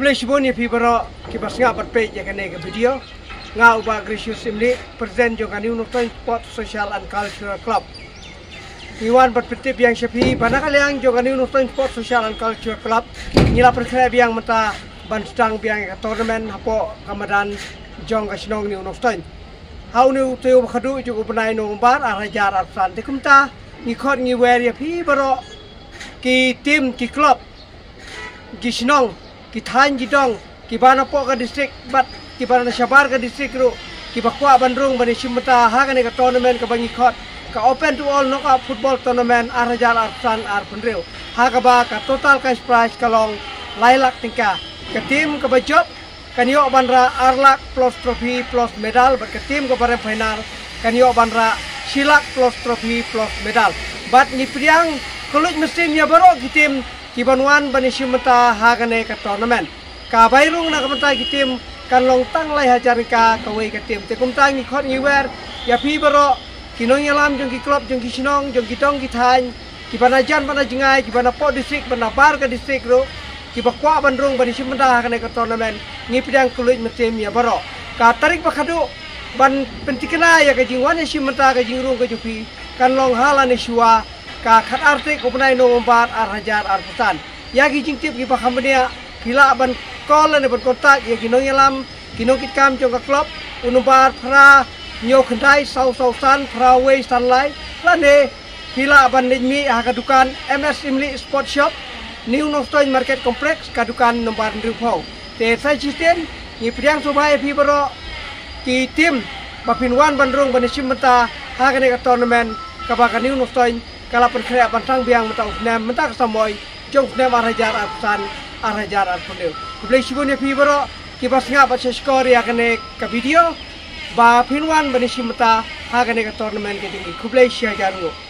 Kublai shibon ya pibaro kibas nga patpe ya kane ke video nga uba gracious imli present jo kani unutoi sport social and cultural club. Iwan patpetip yang shapi panakaliang jo kani unutoi sport social and cultural club nila perkara biang mata banstang biang tournament hapo kamadan jong kasinong ni unutoi. Hau ni uteo bakadu jo ubenai no bar arajar arsan tekumta ngikot ngiwer ya pibaro ki tim ki club ki sinong ki than ki dong ki bana po ka district bat ki bana Syabar ka district ro ki bakwa bandrung bani simata ha ka ne ka tournament ka bangi khot ka open to all knockout football tournament arhajar arsan ar punreu ha ka ba ka total cash prize kalong lailak tingka ka tim ka bajop kanyo banra arlak plus trophy plus medal bat ka tim ka bare final kanyo banra silak plus trophy plus medal bat ni priang kulit mesin ya baro ki tim Kibanuan bani simata hagane ka tournament ka bayrung na kamata kitim kan long tang lai hajar ka kawai ka tim te kumtang ni khot ngiwer ya pi baro kinong yalam jong ki club jong ki sinong jong ki tong ki than ki banajan bana jingai ki bana po district bana bar ka district ro ki bakwa bandrung bani simata hagane ka tournament ngi pidang kulit mesim ya baro ka tarik bakadu ban pentikena ya ka jingwan ya simata ka jingrung ka jupi kan long halane shua ka khat artik upenai no umbar arhajar arputan ya ki jingtip ki pakamania kila ban kol ne ban kontak ya kinong yalam kinong kitkam jong ka club unumbar pra nyo khandai sau san pra way sunlight lane kila ban nimi ha kadukan MS Imli Sport Shop New Nostoi Market Complex kadukan nomor Rupau te sai sistem ni priang sobai pi baro ki tim bapinwan bandrung banisim mata ha ka ne ka tournament ka ba ka New Nostoi kalau perkara pantang biang mentang nem mentak samoy jong nem arhajar arsan arhajar arpuneu kublai shibun ya pibaro kibas nga bat skor ya kane ka video ba pinwan bani simata ha kane ka tournament ke tingi kublai shajarungo